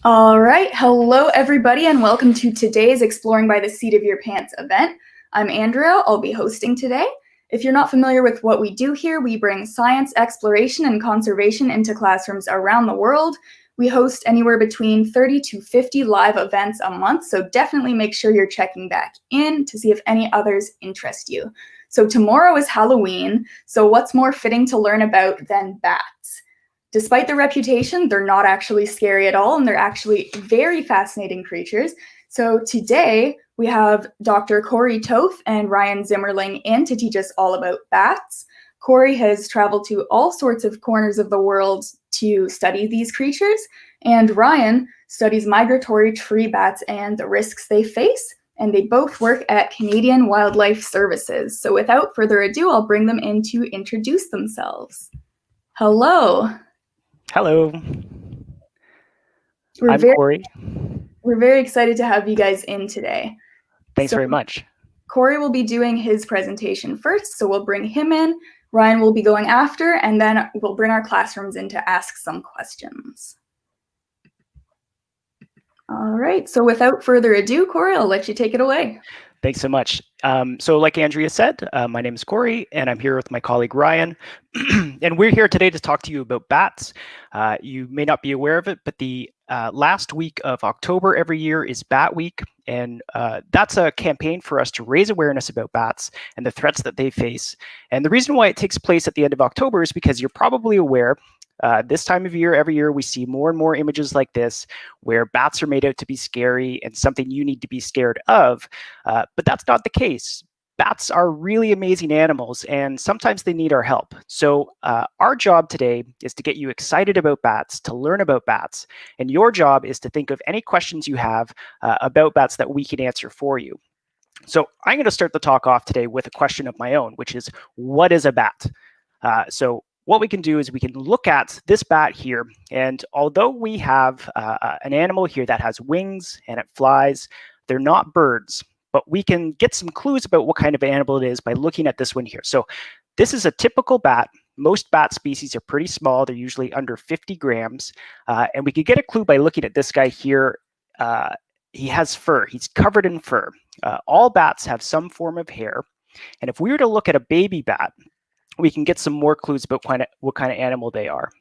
All right, hello everybody and welcome to today's Exploring by the Seat of Your Pants event. I'm Andrea, I'll be hosting today. If you're not familiar with what we do here, we bring science, exploration, and conservation into classrooms around the world. We host anywhere between 30 to 50 live events a month, so definitely make sure you're checking back in to see if any others interest you. So tomorrow is Halloween, so what's more fitting to learn about than bats? Despite their reputation, they're not actually scary at all, and they're actually very fascinating creatures. So today, we have Dr. Cory Toth and Ryan Zimmerling in to teach us all about bats. Cory has traveled to all sorts of corners of the world to study these creatures, and Ryan studies migratory tree bats and the risks they face, and they both work at Canadian Wildlife Services. So without further ado, I'll bring them in to introduce themselves. Hello. Hello, I'm Cory. We're very excited to have you guys in today. Thanks very much. Cory will be doing his presentation first, so we'll bring him in. Ryan will be going after, and then we'll bring our classrooms in to ask some questions. All right, so without further ado, Cory, I'll let you take it away. Thanks so much. So like Andrea said, my name is Cory, and I'm here with my colleague Ryan. And we're here today to talk to you about bats. You may not be aware of it, but the last week of October every year is Bat Week. And that's a campaign for us to raise awareness about bats and the threats that they face. And the reason why it takes place at the end of October is because you're probably aware this time of year, every year, we see more and more images like this where bats are made out to be scary and something you need to be scared of. But that's not the case. Bats are really amazing animals, and sometimes they need our help. So our job today is to get you excited about bats, to learn about bats. And your job is to think of any questions you have about bats that we can answer for you. So I'm going to start the talk off today with a question of my own, which is, what is a bat? So what we can do is we can look at this bat here, and although we have an animal here that has wings and it flies, they're not birds, but we can get some clues about what kind of animal it is by looking at this one here. So this is a typical bat. Most bat species are pretty small. They're usually under 50 grams, and we could get a clue by looking at this guy here. He has fur. He's covered in fur. All bats have some form of hair, and if we were to look at a baby bat, we can get some more clues about what kind of animal they are.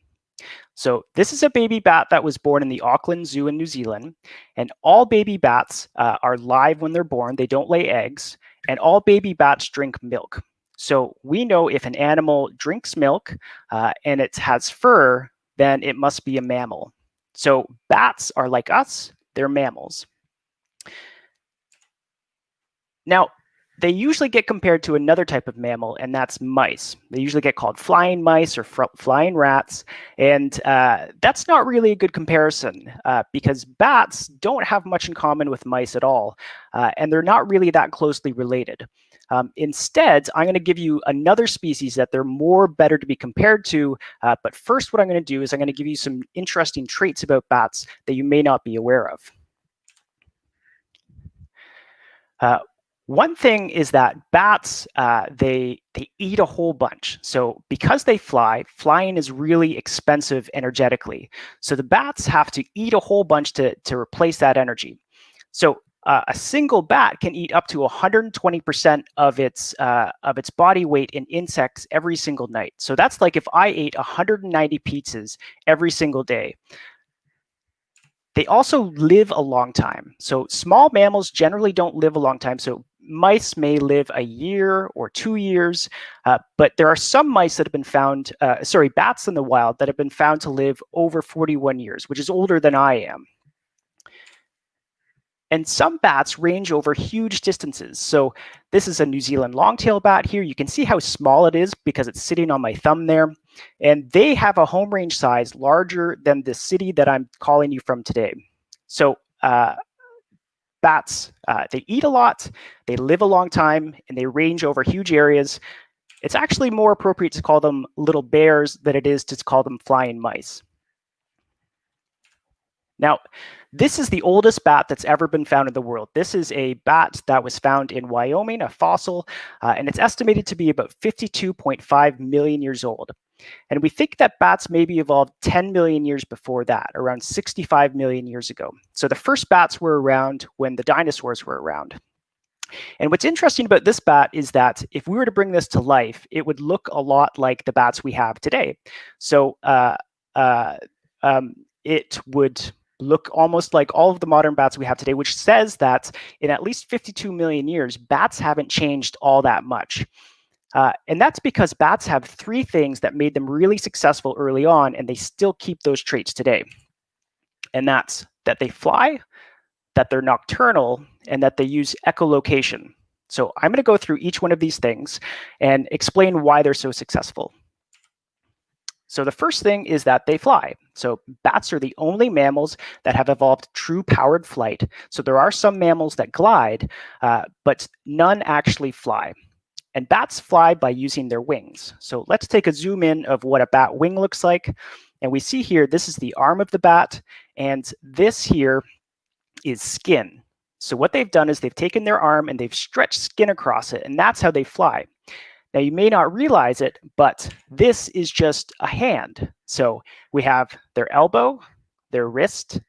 So this is a baby bat that was born in the Auckland Zoo in New Zealand, and all baby bats are live when they're born. They don't lay eggs, and all baby bats drink milk. So we know if an animal drinks milk and it has fur, then it must be a mammal. So bats are like us, they're mammals. Now, they usually get compared to another type of mammal, and that's mice. They usually get called flying mice or flying rats, and that's not really a good comparison because bats don't have much in common with mice at all, and they're not really that closely related. Instead, I'm going to give you another species that they're more better to be compared to, but first what I'm going to do is I'm going to give you some interesting traits about bats that you may not be aware of. One thing is that bats, they eat a whole bunch. So because they fly, flying is really expensive energetically. So the bats have to eat a whole bunch to replace that energy. So a single bat can eat up to 120% of its body weight in insects every single night. So that's like if I ate 190 pizzas every single day. They also live a long time. So small mammals generally don't live a long time. So mice may live a year or 2 years, but there are some mice that have been found, bats in the wild that have been found to live over 41 years, which is older than I am. And some bats range over huge distances. So this is a New Zealand long-tail bat here. You can see how small it is because it's sitting on my thumb there. And they have a home range size larger than the city that I'm calling you from today. So bats, they eat a lot, they live a long time, and they range over huge areas. It's actually more appropriate to call them little bears than it is to call them flying mice. Now, this is the oldest bat that's ever been found in the world. This is a bat that was found in Wyoming, a fossil, and it's estimated to be about 52.5 million years old. And we think that bats maybe evolved 10 million years before that, around 65 million years ago. So the first bats were around when the dinosaurs were around. And what's interesting about this bat is that if we were to bring this to life, it would look a lot like the bats we have today. So it would look almost like all of the modern bats we have today, which says that in at least 52 million years, bats haven't changed all that much. And that's because bats have three things that made them really successful early on, and they still keep those traits today. And that's that they fly, that they're nocturnal, and that they use echolocation. So I'm going to go through each one of these things and explain why they're so successful. So the first thing is that they fly. So bats are the only mammals that have evolved true powered flight. So there are some mammals that glide, but none actually fly. And bats fly by using their wings. So let's take a zoom in of what a bat wing looks like. And we see here, this is the arm of the bat, and this here is skin. So what they've done is they've taken their arm and they've stretched skin across it, and that's how they fly. Now, you may not realize it, but this is just a hand. So we have their elbow, their wrist,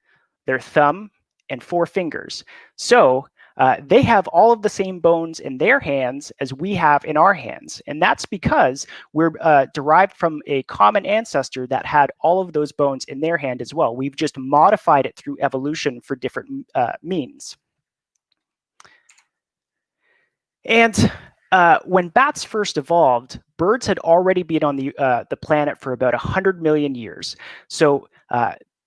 their thumb, and 4 fingers. So they have all of the same bones in their hands as we have in our hands. And that's because we're derived from a common ancestor that had all of those bones in their hand as well. We've just modified it through evolution for different means. And when bats first evolved, birds had already been on the planet for about 100 million years. So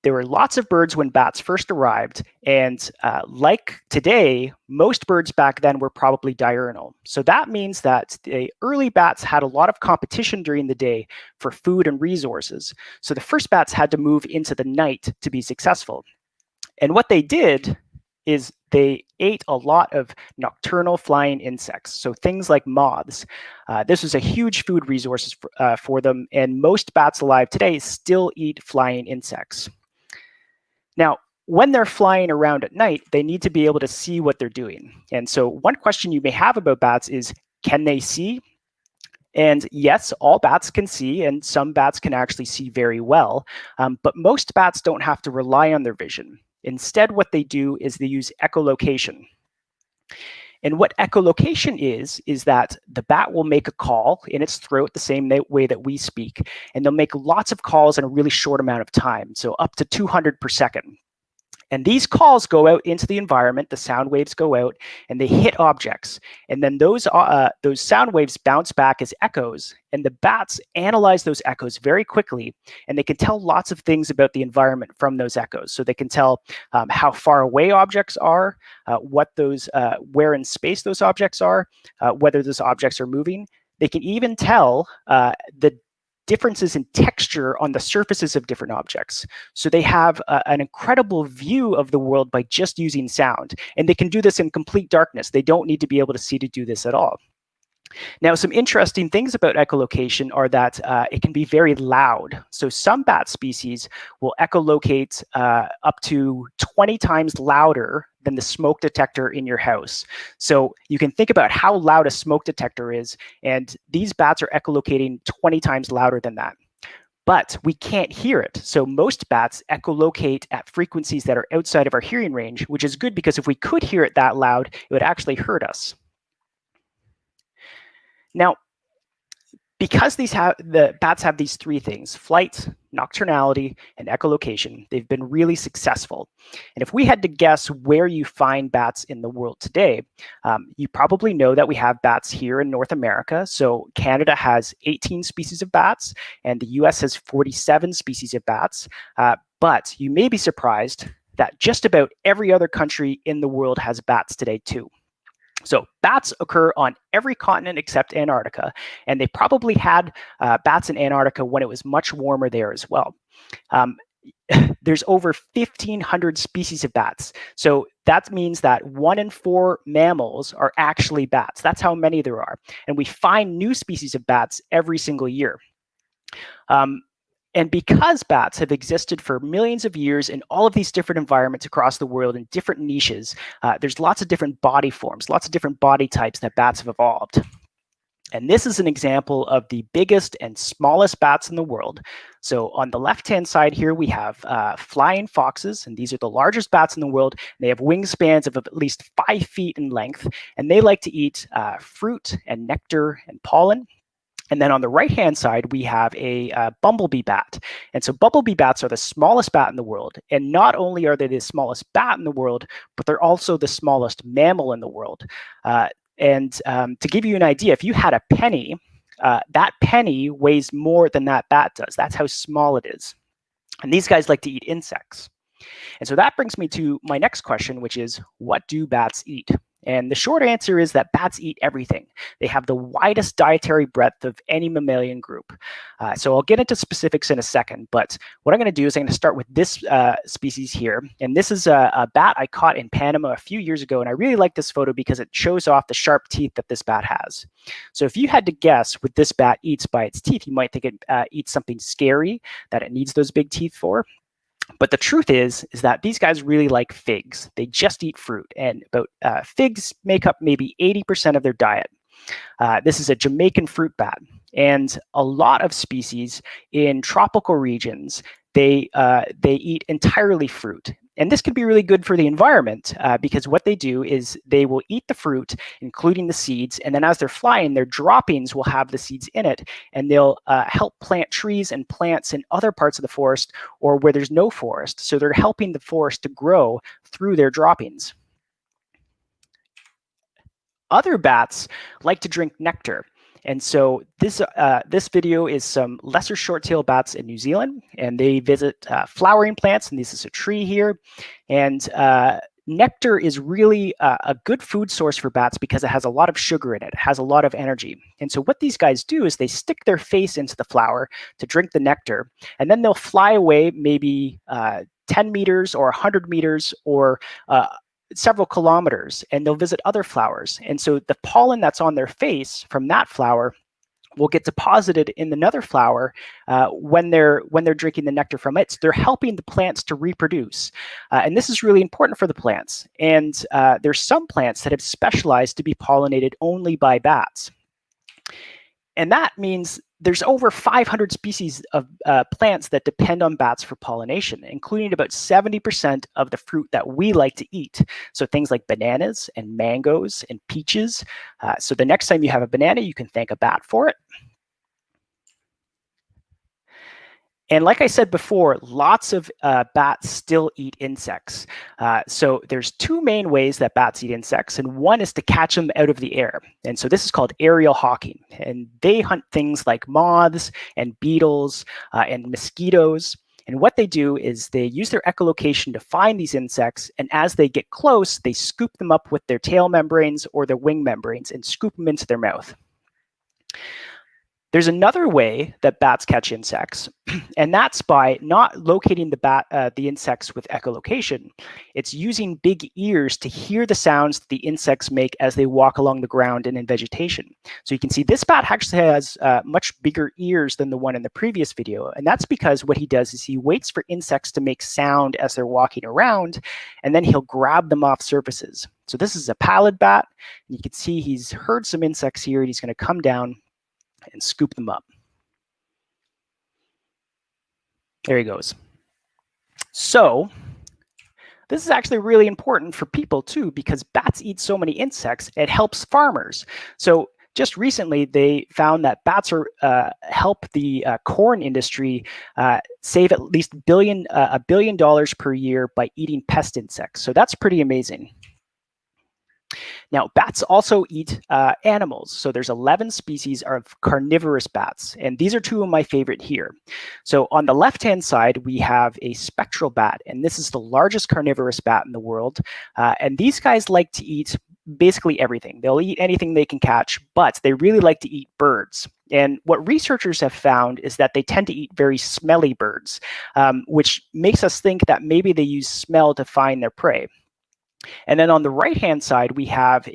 there were lots of birds when bats first arrived, and like today, most birds back then were probably diurnal. So that means that the early bats had a lot of competition during the day for food and resources. So the first bats had to move into the night to be successful. And what they did is they ate a lot of nocturnal flying insects, so things like moths. This was a huge food resource for them, and most bats alive today still eat flying insects. Now, when they're flying around at night, they need to be able to see what they're doing. And so one question you may have about bats is, can they see? And yes, all bats can see, and some bats can actually see very well, but most bats don't have to rely on their vision. Instead, what they do is they use echolocation. And what echolocation is that the bat will make a call in its throat the same way that we speak, and they'll make lots of calls in a really short amount of time, so up to 200 per second. And these calls go out into the environment, the sound waves go out, and they hit objects. And then those sound waves bounce back as echoes, and the bats analyze those echoes very quickly, and they can tell lots of things about the environment from those echoes. So they can tell how far away objects are, where in space those objects are, whether those objects are moving. They can even tell the differences in texture on the surfaces of different objects. So they have an incredible view of the world by just using sound. And they can do this in complete darkness. They don't need to be able to see to do this at all. Now, some interesting things about echolocation are that it can be very loud. So some bat species will echolocate up to 20 times louder than the smoke detector in your house. So you can think about how loud a smoke detector is, and these bats are echolocating 20 times louder than that. But we can't hear it. So most bats echolocate at frequencies that are outside of our hearing range, which is good because if we could hear it that loud, it would actually hurt us. Now, because the bats have these three things, flight, nocturnality, and echolocation, they've been really successful. And if we had to guess where you find bats in the world today, you probably know that we have bats here in North America. So Canada has 18 species of bats, and the US has 47 species of bats. But you may be surprised that just about every other country in the world has bats today too. So bats occur on every continent except Antarctica, and they probably had bats in Antarctica when it was much warmer there as well. There's over 1,500 species of bats. So that means that 1 in 4 mammals are actually bats. That's how many there are. And we find new species of bats every single year. And because bats have existed for millions of years in all of these different environments across the world in different niches, there's lots of different body forms, lots of different body types that bats have evolved. And this is an example of the biggest and smallest bats in the world. So on the left-hand side here, we have flying foxes, and these are the largest bats in the world. They have wingspans of at least 5 feet in length, and they like to eat fruit and nectar and pollen. And then on the right-hand side, we have a bumblebee bat. And so bumblebee bats are the smallest bat in the world. And not only are they the smallest bat in the world, but they're also the smallest mammal in the world. To give you an idea, if you had a penny, that penny weighs more than that bat does. That's how small it is. And these guys like to eat insects. And so that brings me to my next question, which is, what do bats eat? And the short answer is that bats eat everything. They have the widest dietary breadth of any mammalian group. So I'll get into specifics in a second, but what I'm going to do is I'm going to start with this species here. And this is a bat I caught in Panama a few years ago, and I really like this photo because it shows off the sharp teeth that this bat has. So if you had to guess what this bat eats by its teeth, you might think it eats something scary that it needs those big teeth for. But the truth is that these guys really like figs. They just eat fruit, and figs make up maybe 80% of their diet. This is a Jamaican fruit bat, and a lot of species in tropical regions, they eat entirely fruit. And this can be really good for the environment because what they do is they will eat the fruit, including the seeds, and then as they're flying, their droppings will have the seeds in it, and they'll help plant trees and plants in other parts of the forest or where there's no forest. So they're helping the forest to grow through their droppings. Other bats like to drink nectar. And so this video is some lesser short-tailed bats in New Zealand, and they visit flowering plants, and this is a tree here. And nectar is really a good food source for bats because it has a lot of sugar in it. It has a lot of energy. And so what these guys do is they stick their face into the flower to drink the nectar, and then they'll fly away maybe 10 meters or 100 meters or several kilometers, and they'll visit other flowers. And so the pollen that's on their face from that flower will get deposited in another flower when they're drinking the nectar from it. So they're helping the plants to reproduce. And this is really important for the plants. And there's some plants that have specialized to be pollinated only by bats. And that means there's over 500 species of plants that depend on bats for pollination, including about 70% of the fruit that we like to eat. So things like bananas and mangoes and peaches. So the next time you have a banana, you can thank a bat for it. And like I said before, lots of bats still eat insects. So there's two main ways that bats eat insects, and one is to catch them out of the air. And so this is called aerial hawking. And they hunt things like moths and beetles and mosquitoes. And what they do is they use their echolocation to find these insects, and as they get close, they scoop them up with their tail membranes or their wing membranes and scoop them into their mouth. There's another way that bats catch insects, and that's by not locating the insects with echolocation. It's using big ears to hear the sounds that the insects make as they walk along the ground and in vegetation. So you can see this bat actually has much bigger ears than the one in the previous video, and that's because what he does is he waits for insects to make sound as they're walking around, and then he'll grab them off surfaces. So this is a pallid bat, and you can see he's heard some insects here, and he's going to come down and scoop them up. There he goes. So this is actually really important for people too, because bats eat so many insects, it helps farmers. So just recently, they found that bats help the corn industry save at least $1 billion per year by eating pest insects. So that's pretty amazing. Now, bats also eat animals. So there's 11 species of carnivorous bats, and these are two of my favorite here. So on the left-hand side, we have a spectral bat, and this is the largest carnivorous bat in the world. And these guys like to eat basically everything. They'll eat anything they can catch, but they really like to eat birds. And what researchers have found is that they tend to eat very smelly birds, which makes us think that maybe they use smell to find their prey. And then on the right-hand side, we have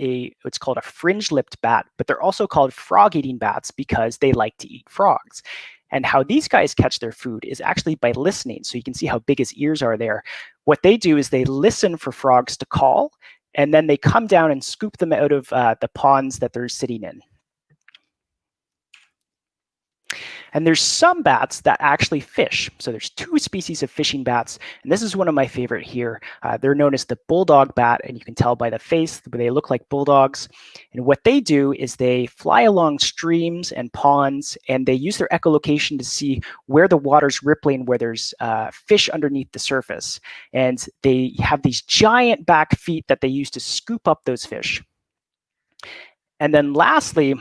what's called a fringe-lipped bat, but they're also called frog-eating bats because they like to eat frogs. And how these guys catch their food is actually by listening. So you can see how big his ears are there. What they do is they listen for frogs to call, and then they come down and scoop them out of the ponds that they're sitting in. And there's some bats that actually fish. So there's two species of fishing bats, and this is one of my favorite here. They're known as the bulldog bat, and you can tell by the face, they look like bulldogs. And what they do is they fly along streams and ponds, and they use their echolocation to see where the water's rippling, where there's fish underneath the surface. And they have these giant back feet that they use to scoop up those fish. And then lastly,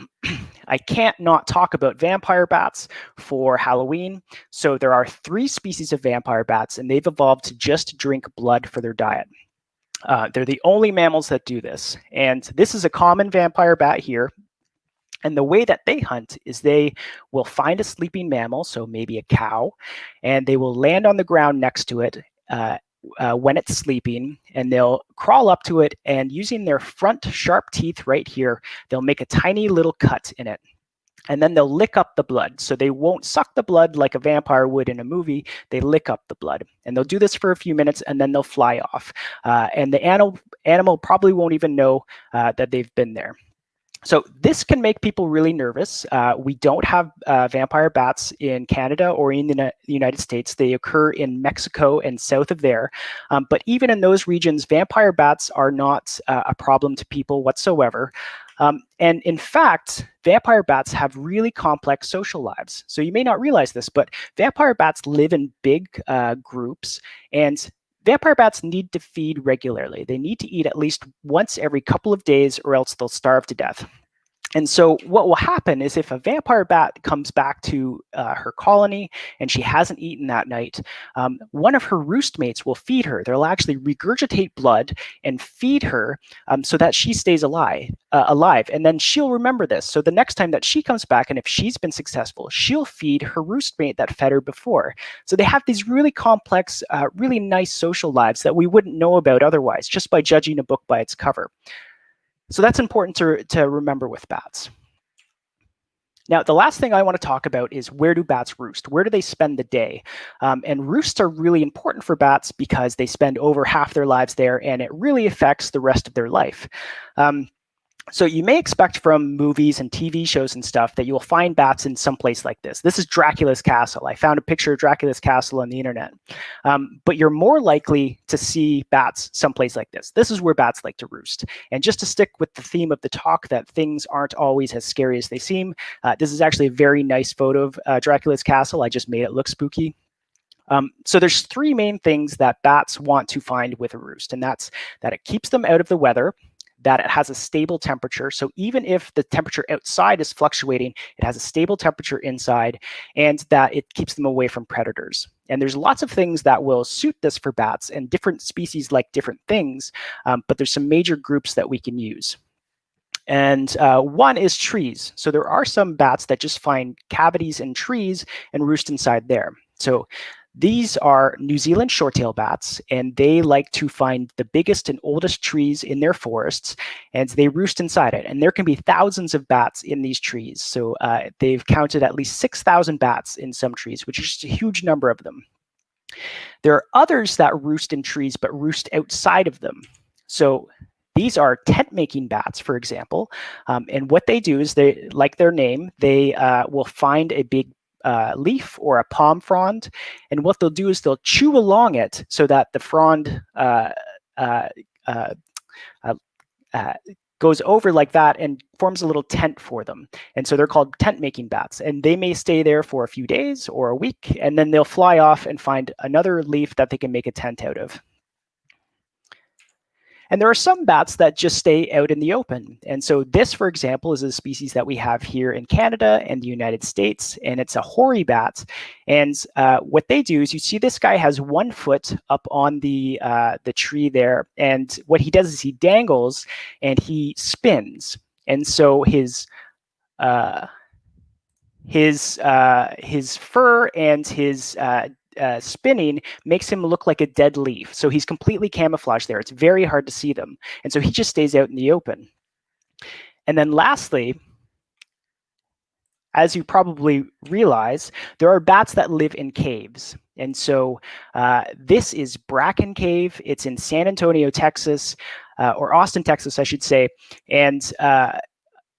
I can't not talk about vampire bats for Halloween. So there are 3 species of vampire bats, and they've evolved to just drink blood for their diet. They're the only mammals that do this. And this is a common vampire bat here. And the way that they hunt is they will find a sleeping mammal, so maybe a cow, and they will land on the ground next to it when it's sleeping, and they'll crawl up to it, and using their front sharp teeth right here, they'll make a tiny little cut in it. And then they'll lick up the blood. So they won't suck the blood like a vampire would in a movie. They lick up the blood. And they'll do this for a few minutes, and then they'll fly off. And the animal probably won't even know that they've been there. So this can make people really nervous. We don't have vampire bats in Canada or in the United States. They occur in Mexico and south of there. But even in those regions, vampire bats are not a problem to people whatsoever. And in fact, vampire bats have really complex social lives. So you may not realize this, but vampire bats live in big groups, and vampire bats need to feed regularly. They need to eat at least once every couple of days, or else they'll starve to death. And so what will happen is if a vampire bat comes back to her colony and she hasn't eaten that night, one of her roost mates will feed her. They'll actually regurgitate blood and feed her so that she stays alive. And then she'll remember this. So the next time that she comes back, and if she's been successful, she'll feed her roost mate that fed her before. So they have these really complex, really nice social lives that we wouldn't know about otherwise, just by judging a book by its cover. So that's important to remember with bats. Now, the last thing I want to talk about is, where do bats roost? Where do they spend the day? And roosts are really important for bats because they spend over half their lives there, and it really affects the rest of their life. So you may expect from movies and TV shows and stuff that you'll find bats in some place like this. This is Dracula's castle. I found a picture of Dracula's castle on the internet. But you're more likely to see bats someplace like this. This is where bats like to roost. And just to stick with the theme of the talk, that things aren't always as scary as they seem, this is actually a very nice photo of Dracula's castle. I just made it look spooky. So there's 3 main things that bats want to find with a roost, and that's that it keeps them out of the weather, that it has a stable temperature. So even if the temperature outside is fluctuating, it has a stable temperature inside, and that it keeps them away from predators. And there's lots of things that will suit this for bats, and different species like different things, but there's some major groups that we can use. And one is trees. So there are some bats that just find cavities in trees and roost inside there. So these are New Zealand short-tailed bats, and they like to find the biggest and oldest trees in their forests, and they roost inside it. And there can be thousands of bats in these trees. So they've counted at least 6,000 bats in some trees, which is just a huge number of them. There are others that roost in trees, but roost outside of them. So these are tent-making bats, for example. And what they do is, they, like their name, they will find a big leaf or a palm frond, and what they'll do is they'll chew along it so that the frond goes over like that and forms a little tent for them. And so they're called tent-making bats, and they may stay there for a few days or a week, and then they'll fly off and find another leaf that they can make a tent out of. And there are some bats that just stay out in the open. And so this, for example, is a species that we have here in Canada and the United States, and it's a hoary bat. And what they do is, you see this guy has 1 foot up on the tree there, and what he does is he dangles and he spins. And so his fur and his spinning makes him look like a dead leaf. So he's completely camouflaged there. It's very hard to see them. And so he just stays out in the open. And then lastly, as you probably realize, there are bats that live in caves. And so this is Bracken Cave. It's in San Antonio, Texas, or Austin, Texas, I should say. And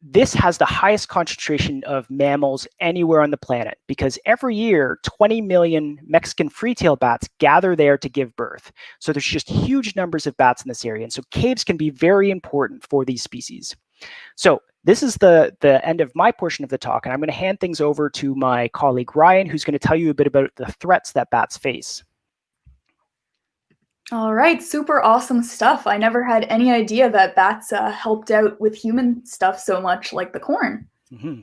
this has the highest concentration of mammals anywhere on the planet because every year 20 million Mexican free-tailed bats gather there to give birth. So there's just huge numbers of bats in this area. And so caves can be very important for these species. So this is the end of my portion of the talk, and I'm going to hand things over to my colleague Ryan, who's going to tell you a bit about the threats that bats face. All right, super awesome stuff. I never had any idea that bats helped out with human stuff so much, like the corn. Mm-hmm.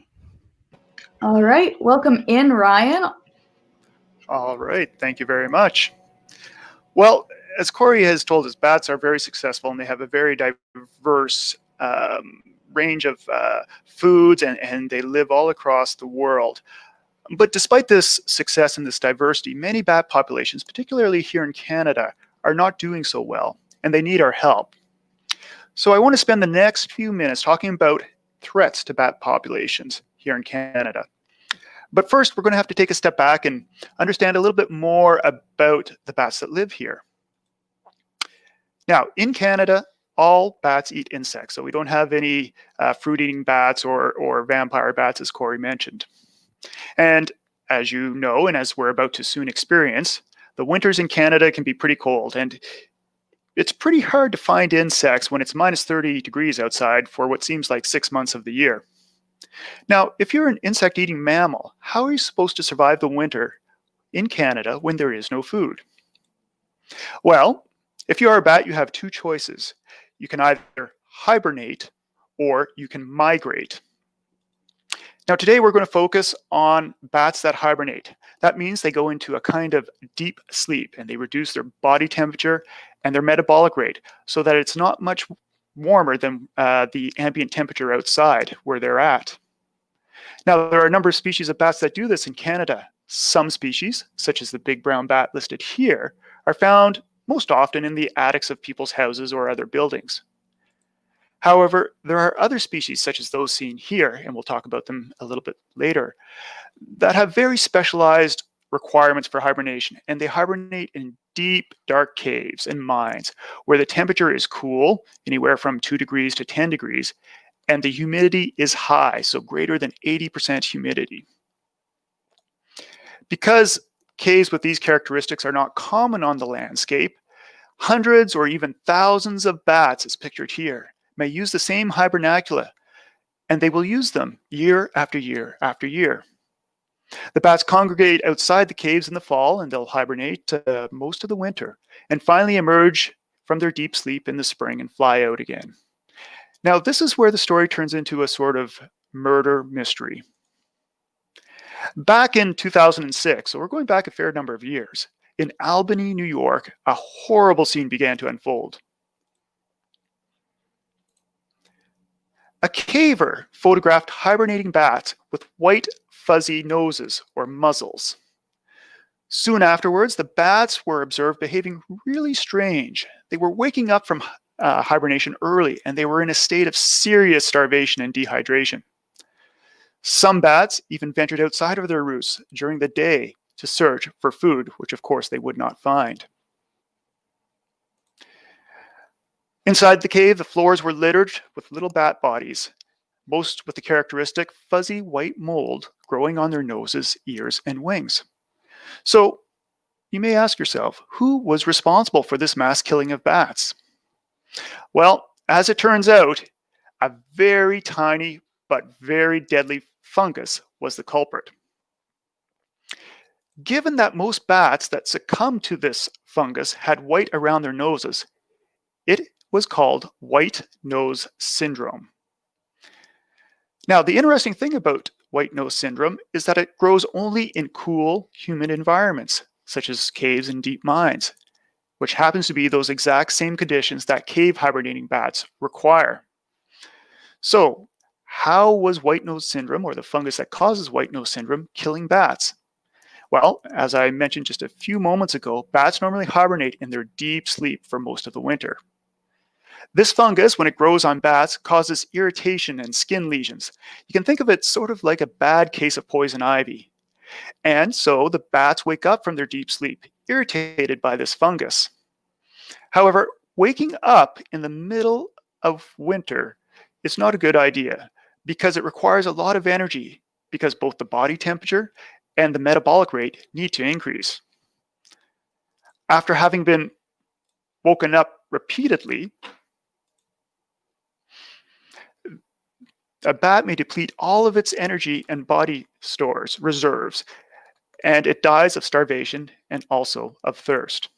All right, welcome in, Ryan. All right, thank you very much. Well, as Cory has told us, bats are very successful and they have a very diverse range of foods and they live all across the world. But despite this success and this diversity, many bat populations, particularly here in Canada, are not doing so well, and they need our help. So I want to spend the next few minutes talking about threats to bat populations here in Canada. But first, we're going to have to take a step back and understand a little bit more about the bats that live here. Now, in Canada, all bats eat insects, so we don't have any fruit-eating bats or vampire bats, as Cory mentioned. And as you know, and as we're about to soon experience, the winters in Canada can be pretty cold, and it's pretty hard to find insects when it's minus 30 degrees outside for what seems like 6 months of the year. Now, if you're an insect-eating mammal, how are you supposed to survive the winter in Canada when there is no food? Well, if you are a bat, you have two choices. You can either hibernate or you can migrate. Now today we're going to focus on bats that hibernate. That means they go into a kind of deep sleep and they reduce their body temperature and their metabolic rate so that it's not much warmer than the ambient temperature outside where they're at. Now there are a number of species of bats that do this in Canada. Some species, such as the big brown bat listed here, are found most often in the attics of people's houses or other buildings. However, there are other species, such as those seen here, and we'll talk about them a little bit later, that have very specialized requirements for hibernation, and they hibernate in deep, dark caves and mines where the temperature is cool, anywhere from 2 degrees to 10 degrees, and the humidity is high, so greater than 80% humidity. Because caves with these characteristics are not common on the landscape, hundreds or even thousands of bats, as pictured here, may use the same hibernacula, and they will use them year after year after year. The bats congregate outside the caves in the fall, and they'll hibernate most of the winter, and finally emerge from their deep sleep in the spring and fly out again. Now, this is where the story turns into a sort of murder mystery. Back in 2006, so we're going back a fair number of years, in Albany, New York, a horrible scene began to unfold. A caver photographed hibernating bats with white fuzzy noses or muzzles. Soon afterwards, the bats were observed behaving really strange. They were waking up from hibernation early, and they were in a state of serious starvation and dehydration. Some bats even ventured outside of their roosts during the day to search for food, which of course they would not find. Inside the cave, the floors were littered with little bat bodies, most with the characteristic fuzzy white mold growing on their noses, ears, and wings. So you may ask yourself, who was responsible for this mass killing of bats? Well, as it turns out, a very tiny but very deadly fungus was the culprit. Given that most bats that succumbed to this fungus had white around their noses, it was called white nose syndrome. Now, the interesting thing about white nose syndrome is that it grows only in cool, humid environments, such as caves and deep mines, which happens to be those exact same conditions that cave hibernating bats require. So, how was white nose syndrome, or the fungus that causes white nose syndrome, killing bats? Well, as I mentioned just a few moments ago, bats normally hibernate in their deep sleep for most of the winter. This fungus, when it grows on bats, causes irritation and skin lesions. You can think of it sort of like a bad case of poison ivy. And so the bats wake up from their deep sleep, irritated by this fungus. However, waking up in the middle of winter is not a good idea because it requires a lot of energy because both the body temperature and the metabolic rate need to increase. After having been woken up repeatedly, a bat may deplete all of its energy and body stores, reserves, and it dies of starvation and also of thirst.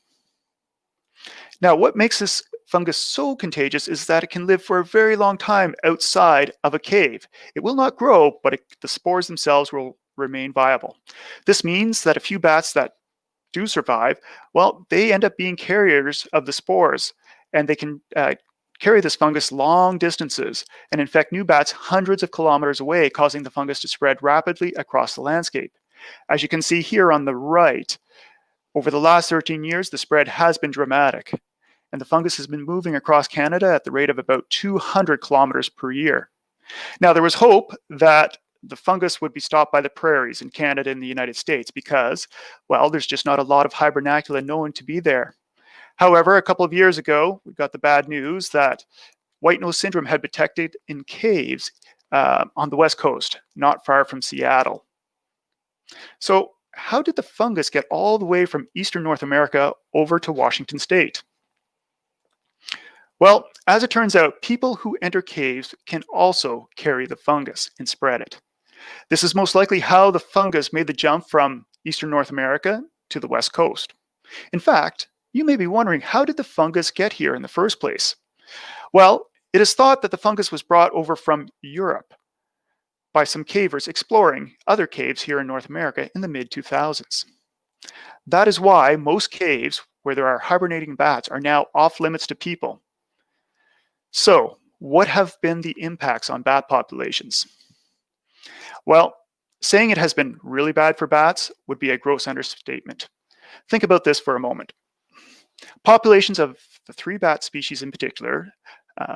Now, what makes this fungus so contagious is that it can live for a very long time outside of a cave. It will not grow, but the spores themselves will remain viable. This means that a few bats that do survive, well, they end up being carriers of the spores, and they can carry this fungus long distances and infect new bats hundreds of kilometers away, causing the fungus to spread rapidly across the landscape. As you can see here on the right, over the last 13 years, the spread has been dramatic, and the fungus has been moving across Canada at the rate of about 200 kilometers per year. Now, there was hope that the fungus would be stopped by the prairies in Canada and the United States because, well, there's just not a lot of hibernacula known to be there. However, a couple of years ago, we got the bad news that white nose syndrome had been detected in caves on the West Coast, not far from Seattle. So how did the fungus get all the way from Eastern North America over to Washington State? Well, as it turns out, people who enter caves can also carry the fungus and spread it. This is most likely how the fungus made the jump from Eastern North America to the West Coast. In fact, you may be wondering, how did the fungus get here in the first place? Well, it is thought that the fungus was brought over from Europe by some cavers exploring other caves here in North America in the mid-2000s. That is why most caves where there are hibernating bats are now off limits to people. So, what have been the impacts on bat populations? Well, saying it has been really bad for bats would be a gross understatement. Think about this for a moment. Populations of the 3 bat species in particular,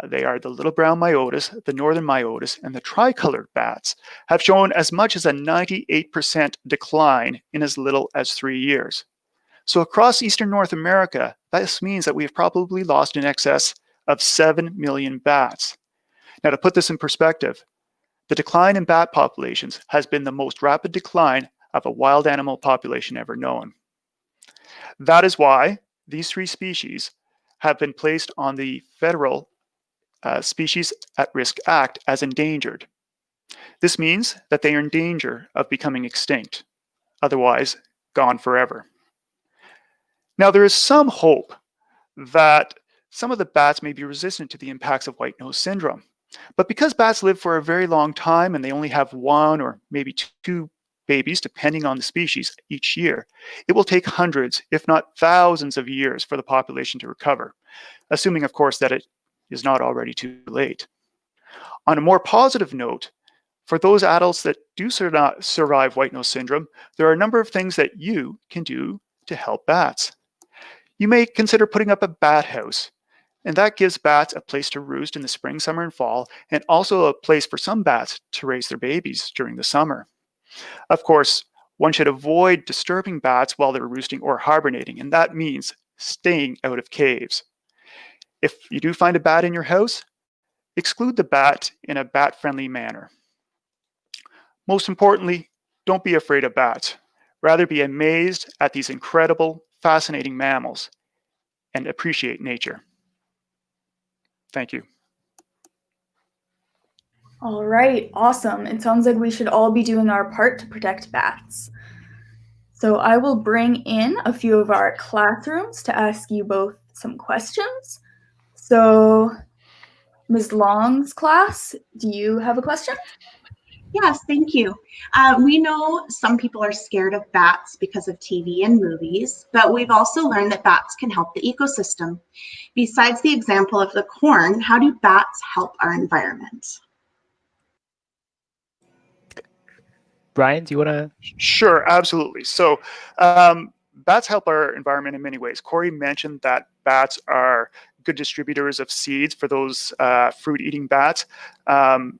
they are the little brown myotis, the northern myotis, and the tricolored bats, have shown as much as a 98% decline in as little as 3 years. So across Eastern North America, this means that we have probably lost in excess of 7 million bats. Now, to put this in perspective, the decline in bat populations has been the most rapid decline of a wild animal population ever known. That is why these 3 species have been placed on the Federal Species at Risk Act as endangered. This means that they are in danger of becoming extinct, otherwise gone forever. Now, there is some hope that some of the bats may be resistant to the impacts of white nose syndrome. But because bats live for a very long time and they only have 1 or maybe 2 babies, depending on the species, each year, it will take hundreds, if not thousands of years for the population to recover, assuming, of course, that it is not already too late. On a more positive note, for those adults that do survive white nose syndrome, there are a number of things that you can do to help bats. You may consider putting up a bat house, and that gives bats a place to roost in the spring, summer, and fall, and also a place for some bats to raise their babies during the summer. Of course, one should avoid disturbing bats while they're roosting or hibernating, and that means staying out of caves. If you do find a bat in your house, exclude the bat in a bat-friendly manner. Most importantly, don't be afraid of bats. Rather be amazed at these incredible, fascinating mammals and appreciate nature. Thank you. All right, awesome. It sounds like we should all be doing our part to protect bats. So I will bring in a few of our classrooms to ask you both some questions. So Ms. Long's class, do you have a question? Yes, thank you. We know some people are scared of bats because of TV and movies, but we've also learned that bats can help the ecosystem. Besides the example of the corn, how do bats help our environment? Brian, do you want to? Sure, absolutely. So bats help our environment in many ways. Cory mentioned that bats are good distributors of seeds for those fruit-eating bats.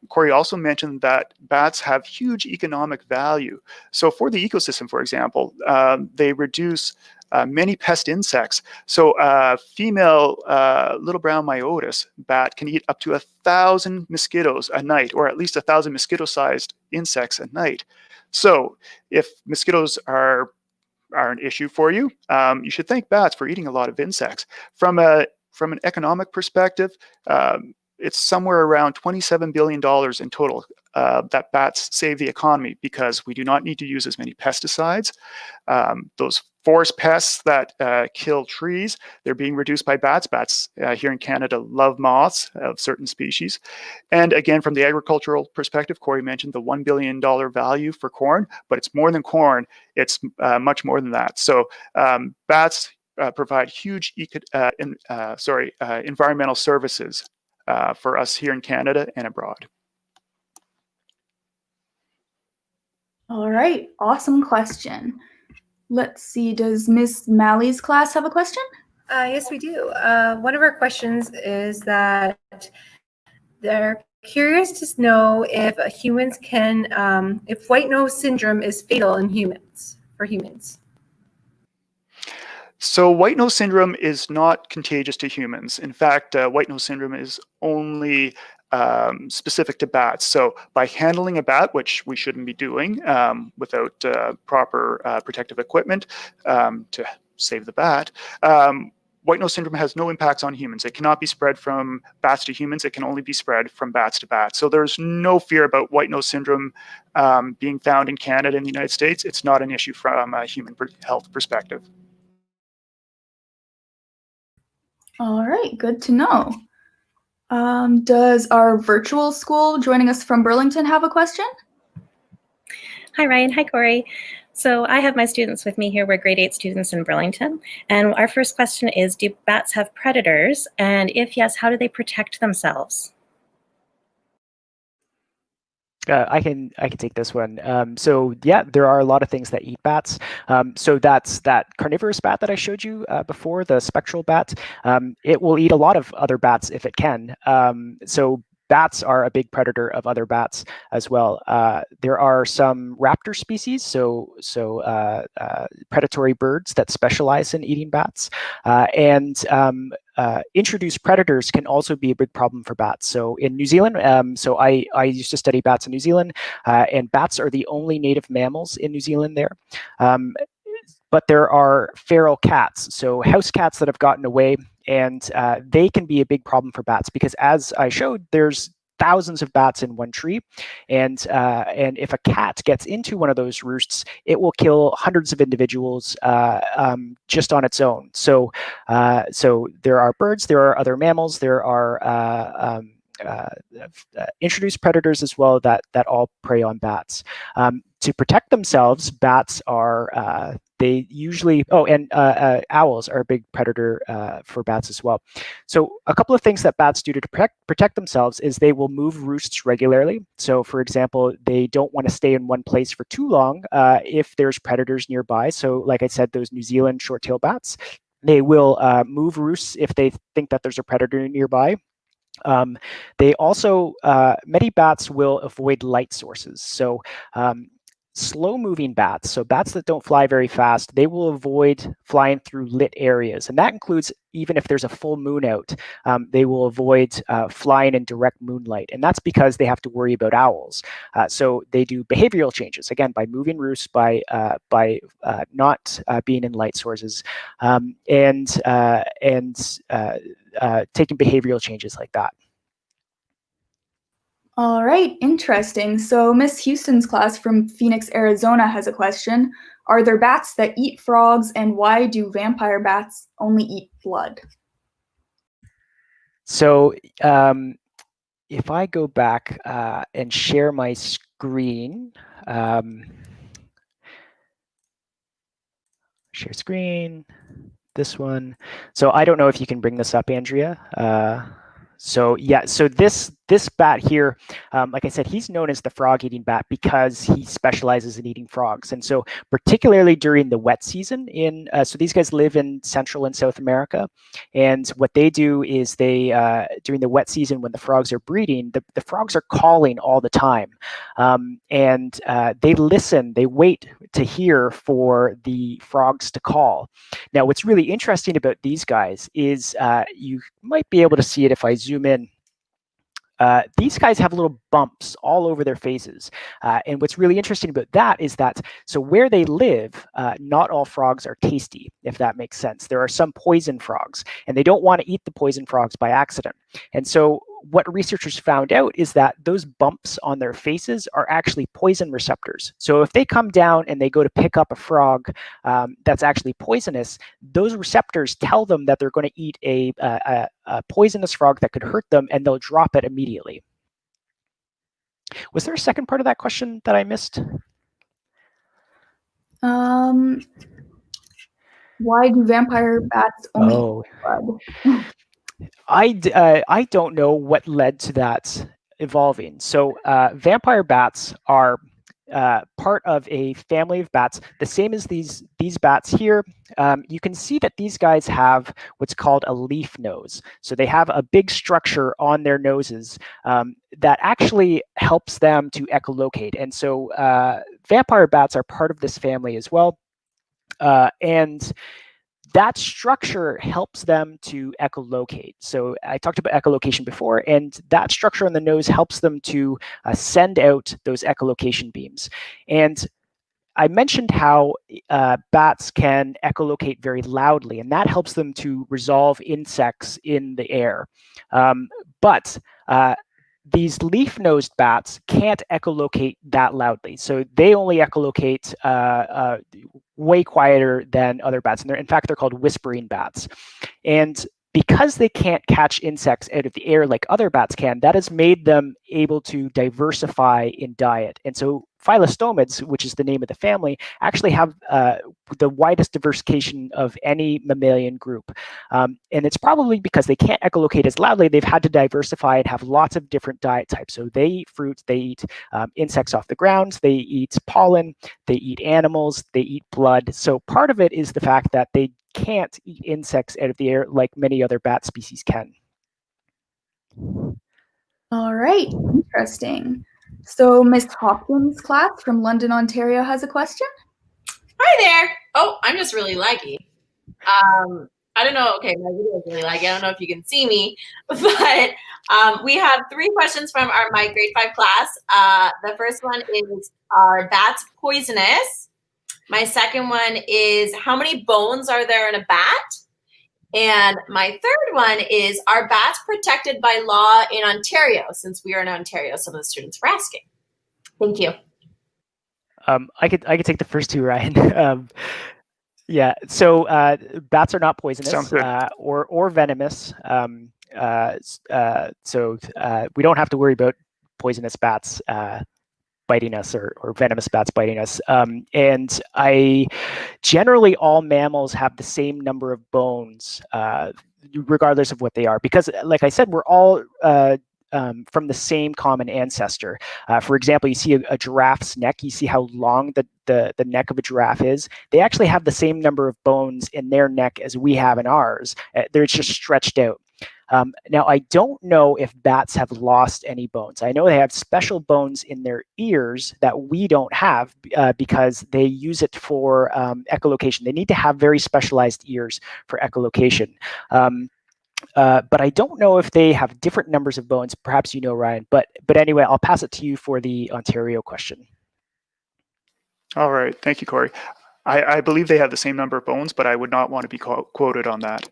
Cory also mentioned that bats have huge economic value. So for the ecosystem, for example, they reduce many pest insects. So female little brown myotis bat can eat up to 1,000 mosquitoes a night, or at least 1,000 mosquito-sized insects a night. So if mosquitoes are an issue for you, you should thank bats for eating a lot of insects. From an economic perspective, it's somewhere around $27 billion in total that bats save the economy, because we do not need to use as many pesticides. Those forest pests that kill trees, they're being reduced by bats. Bats here in Canada love moths of certain species. And again, from the agricultural perspective, Cory mentioned the $1 billion value for corn, but it's more than corn. It's much more than that. So bats provide huge environmental services for us here in Canada and abroad. All right, awesome question. Let's see, does Miss Malley's class have a question? Yes, we do. One of our questions is that they're curious to know if humans can, if white nose syndrome is fatal in humans, for humans. So white nose syndrome is not contagious to humans. In fact, white nose syndrome is only specific to bats. So by handling a bat, which we shouldn't be doing without proper protective equipment to save the bat, white nose syndrome has no impacts on humans. It cannot be spread from bats to humans. It can only be spread from bats to bats. So there's no fear about white nose syndrome being found in Canada and the United States. It's not an issue from a human health perspective. All right, good to know. Does our virtual school joining us from Burlington have a question? Hi, Ryan. Hi, Cory. So I have my students with me here. We're grade 8 students in Burlington. And our first question is, do bats have predators? And if yes, how do they protect themselves? I can take this one. So yeah, there are a lot of things that eat bats. So that's that carnivorous bat that I showed you before, the spectral bat. It will eat a lot of other bats if it can. So bats are a big predator of other bats as well. There are some raptor species, so predatory birds that specialize in eating bats, and introduced predators can also be a big problem for bats. So in New Zealand, so I used to study bats in New Zealand, and bats are the only native mammals in New Zealand there. But there are feral cats, so house cats that have gotten away, and they can be a big problem for bats because, as I showed, there's thousands of bats in one tree, and if a cat gets into one of those roosts, it will kill hundreds of individuals just on its own. So there are birds, there are other mammals, there are introduced predators as well that all prey on bats. To protect themselves, bats are they usually owls are a big predator for bats as well. So a couple of things that bats do to protect themselves is they will move roosts regularly. So for example, they don't want to stay in one place for too long if there's predators nearby. So like I said, those New Zealand short-tailed bats, they will move roosts if they think that there's a predator nearby. They also, many bats will avoid light sources. So slow-moving bats, so bats that don't fly very fast, they will avoid flying through lit areas. And that includes even if there's a full moon out, they will avoid flying in direct moonlight. And that's because they have to worry about owls. So they do behavioral changes, again, by moving roosts, by not being in light sources, and taking behavioral changes like that. All right, interesting. So Miss Houston's class from Phoenix, Arizona has a question. Are there bats that eat frogs, and why do vampire bats only eat blood? So if I go back and share my screen, share screen, this one. So I don't know if you can bring this up, Andrea. So yeah, so this this bat here, like I said, he's known as the frog-eating bat because he specializes in eating frogs. And so particularly during the wet season, so these guys live in Central and South America. And what they do is they, during the wet season when the frogs are breeding, the frogs are calling all the time. And they listen, they wait to hear for the frogs to call. Now, what's really interesting about these guys is you might be able to see it if I zoom in. These guys have little bumps all over their faces. And what's really interesting about that is that, so where they live, not all frogs are tasty, if that makes sense. There are some poison frogs, and they don't want to eat the poison frogs by accident. And so what researchers found out is that those bumps on their faces are actually poison receptors. So if they come down and they go to pick up a frog that's actually poisonous, those receptors tell them that they're going to eat a poisonous frog that could hurt them, and they'll drop it immediately. Was there a second part of that question that I missed? Why do vampire bats only eat blood? I don't know what led to that evolving. So vampire bats are part of a family of bats, the same as these bats here. You can see that these guys have what's called a leaf nose. So they have a big structure on their noses that actually helps them to echolocate. And so vampire bats are part of this family as well. And that structure helps them to echolocate. So I talked about echolocation before, and that structure on the nose helps them to send out those echolocation beams. And I mentioned how bats can echolocate very loudly, and that helps them to resolve insects in the air. But these leaf-nosed bats can't echolocate that loudly. So they only echolocate way quieter than other bats. And in fact, they're called whispering bats. And because they can't catch insects out of the air like other bats can, that has made them able to diversify in diet. And so phylostomids, which is the name of the family, actually have the widest diversification of any mammalian group. And it's probably because they can't echolocate as loudly, they've had to diversify and have lots of different diet types. So they eat fruits, they eat insects off the ground, they eat pollen, they eat animals, they eat blood. So part of it is the fact that they can't eat insects out of the air like many other bat species can. All right, interesting. So Miss Hopkins' class from London, Ontario has a question. Hi there. Oh, I'm just really laggy. I don't know. Okay, my video is really laggy. I don't know if you can see me, but we have 3 questions from my grade 5 class. The first one is, are bats poisonous? My second one is, how many bones are there in a bat? And my third one is, are bats protected by law in Ontario? Since we are in Ontario, some of the students were asking. Thank you. I could take the first 2, Ryan. Yeah, so bats are not poisonous or venomous. So we don't have to worry about poisonous bats biting us or venomous bats biting us. And generally all mammals have the same number of bones, regardless of what they are, because like I said, we're all from the same common ancestor. For example, you see a giraffe's neck, you see how long the neck of a giraffe is. They actually have the same number of bones in their neck as we have in ours. They're just stretched out. Now, I don't know if bats have lost any bones. I know they have special bones in their ears that we don't have because they use it for echolocation. They need to have very specialized ears for echolocation. But I don't know if they have different numbers of bones. Perhaps you know, Ryan. But anyway, I'll pass it to you for the Ontario question. All right. Thank you, Cory. I believe they have the same number of bones, but I would not want to be quoted on that.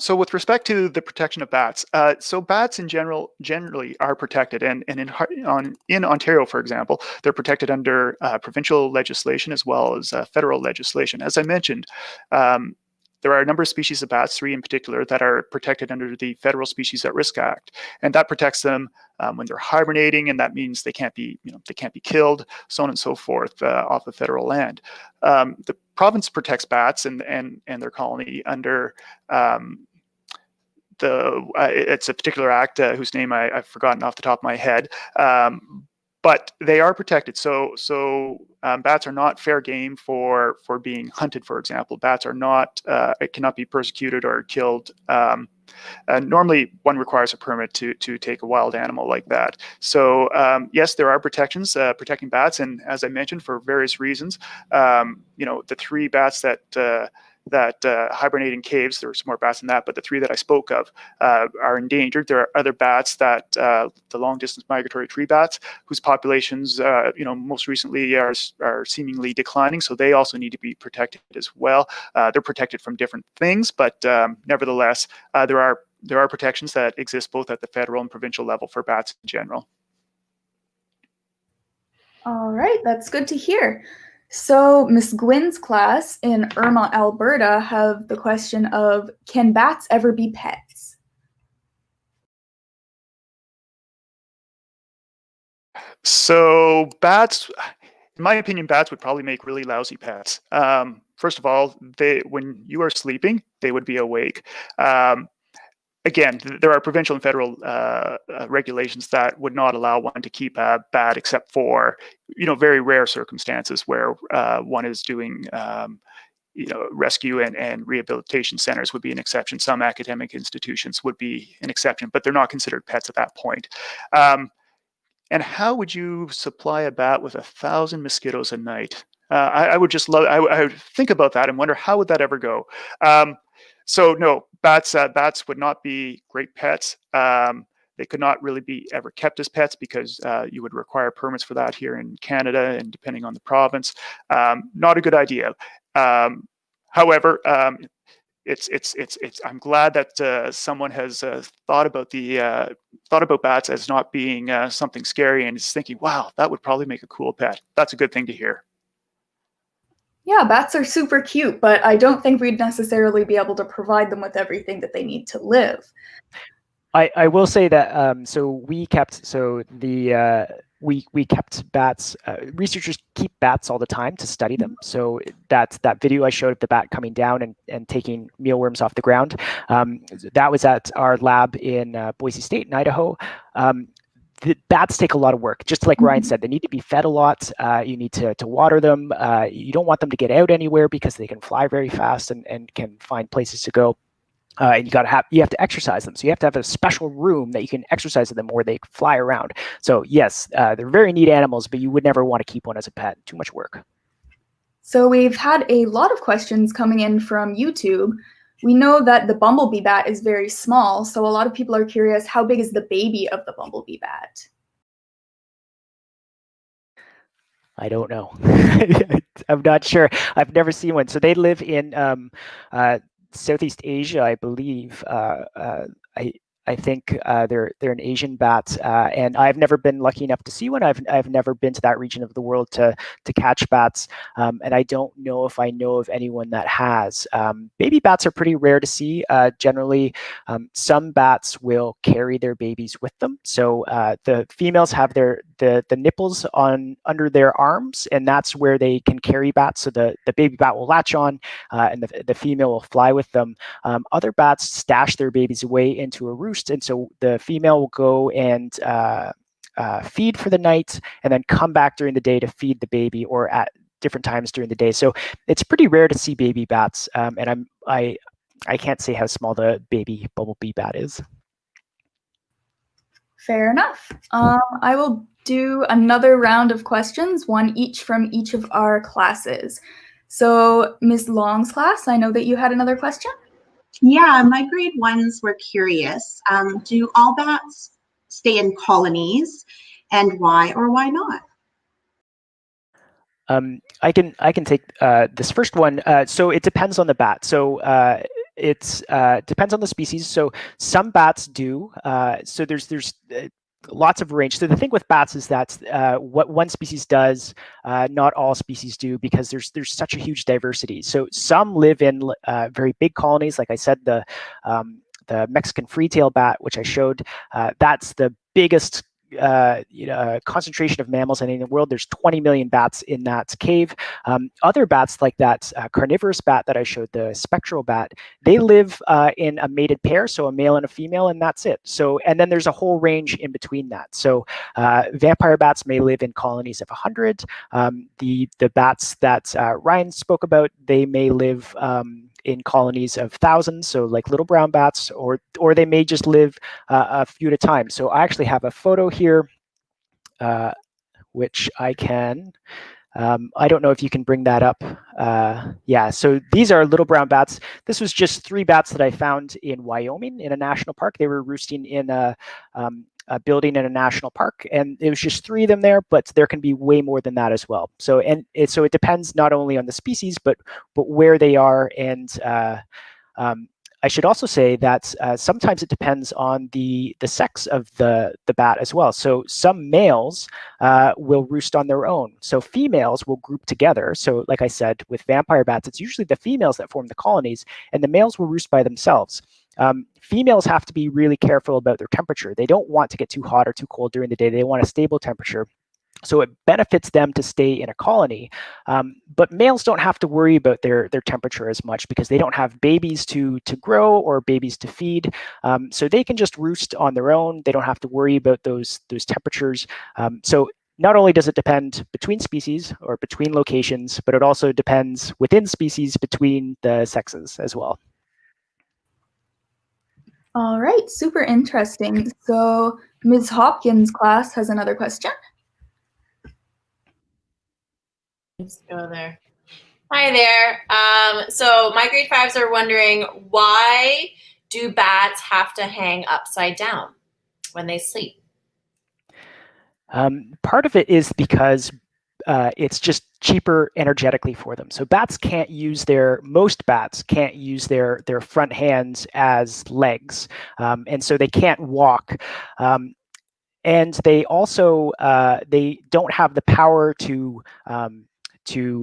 So with respect to the protection of bats, so bats in generally are protected, and in Ontario, for example, they're protected under provincial legislation as well as federal legislation. As I mentioned, there are a number of species of bats, 3 in particular, that are protected under the Federal Species at Risk Act, and that protects them when they're hibernating, and that means they can't be, they can't be killed, so on and so forth, off of federal land. The province protects bats and their colony under it's a particular act whose name I've forgotten off the top of my head. But they are protected. So bats are not fair game for being hunted, for example. Bats are not, it cannot be persecuted or killed. Normally, one requires a permit to take a wild animal like that. So yes, there are protections protecting bats, and as I mentioned, for various reasons, the 3 bats that hibernate in caves. There are some more bats than that, but the 3 that I spoke of are endangered. There are other bats that the long-distance migratory tree bats, whose populations, most recently are seemingly declining. So they also need to be protected as well. They're protected from different things, but nevertheless, there are protections that exist both at the federal and provincial level for bats in general. All right, that's good to hear. So Ms. Gwynn's class in Irma, Alberta have the question of, can bats ever be pets? So bats, in my opinion, bats would probably make really lousy pets. First of all, when you are sleeping, they would be awake. Again, there are provincial and federal regulations that would not allow one to keep a bat except for, very rare circumstances where one is doing, rescue and rehabilitation centers would be an exception. Some academic institutions would be an exception, but they're not considered pets at that point. And how would you supply a bat with 1,000 mosquitoes a night? I would just love, I would think about that and wonder, how would that ever go? So no, bats would not be great pets. They could not really be ever kept as pets because you would require permits for that here in Canada, and depending on the province, not a good idea. However, I'm glad that someone has thought about bats as not being something scary, and is thinking, wow, that would probably make a cool pet. That's a good thing to hear. Yeah, bats are super cute, but I don't think we'd necessarily be able to provide them with everything that they need to live. I will say that we kept bats. Researchers keep bats all the time to study them. So that video I showed of the bat coming down and taking mealworms off the ground, that was at our lab in Boise State in Idaho. The bats take a lot of work. Just like Ryan said, they need to be fed a lot. You need to water them. You don't want them to get out anywhere because they can fly very fast and can find places to go. And you have to exercise them. So you have to have a special room that you can exercise them where they fly around. So yes, they're very neat animals, but you would never want to keep one as a pet. Too much work. So we've had a lot of questions coming in from YouTube. We know that the bumblebee bat is very small, so a lot of people are curious, how big is the baby of the bumblebee bat? I don't know. I'm not sure. I've never seen one. So they live in Southeast Asia, I believe. I think they're an Asian bat, and I've never been lucky enough to see one. I've never been to that region of the world to catch bats, and I don't know if I know of anyone that has. Baby bats are pretty rare to see. Generally, some bats will carry their babies with them. So the females have the nipples under their arms, and that's where they can carry bats. So the baby bat will latch on, and the female will fly with them. Other bats stash their babies away into a roost. And so the female will go and feed for the night and then come back during the day to feed the baby, or at different times during the day. So it's pretty rare to see baby bats. And I can't say how small the baby bumblebee bat is. Fair enough. I will do another round of questions, one each from each of our classes. So Ms. Long's class, I know that you had another question. Yeah, my grade ones were curious. Do all bats stay in colonies, and why or why not? I can take this first one. So it depends on the bat. So it depends on the species. So some bats do. So there's lots of range. So the thing with bats is that what one species does, not all species do, because there's such a huge diversity. So some live in very big colonies. Like I said, the Mexican free-tail bat, which I showed, that's the biggest concentration of mammals in the world. There's 20 million bats in that cave. Other bats like that carnivorous bat that I showed, the spectral bat, they live in a mated pair, so a male and a female, and that's it. So, and then there's a whole range in between that. So vampire bats may live in colonies of 100. The bats that Ryan spoke about, they may live in colonies of thousands, so like little brown bats, or they may just live a few at a time. So I actually have a photo here, which I can. I don't know if you can bring that up. Yeah, so these are little brown bats. This was just 3 bats that I found in Wyoming in a national park. They were roosting in a building in a national park, and it was just 3 of them there, but there can be way more than that as well. So so it depends not only on the species, but where they are. And I should also say that sometimes it depends on the sex of the bat as well. So some males will roost on their own. So females will group together. So like I said, with vampire bats, it's usually the females that form the colonies, and the males will roost by themselves. Females have to be really careful about their temperature. They don't want to get too hot or too cold during the day. They want a stable temperature. So it benefits them to stay in a colony. But males don't have to worry about their temperature as much because they don't have babies to grow or babies to feed. So they can just roost on their own. They don't have to worry about those temperatures. So not only does it depend between species or between locations, but it also depends within species between the sexes as well. All right, super interesting. So Ms. Hopkins' class has another question. Let's go there. Hi there. So my grade 5s are wondering, why do bats have to hang upside down when they sleep? Part of it is because it's just cheaper energetically for them. So most bats can't use their front hands as legs, and so they can't walk. And they also they don't have the power to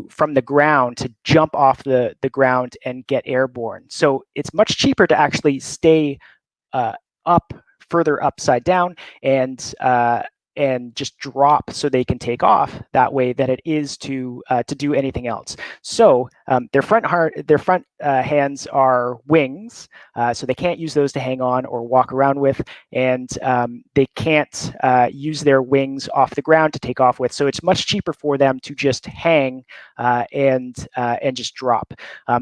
from the ground to jump off the ground and get airborne. So it's much cheaper to actually stay further upside down and just drop so they can take off that way than it is to do anything else. So their front hands are wings, so they can't use those to hang on or walk around with, and they can't use their wings off the ground to take off with. So it's much cheaper for them to just hang and just drop.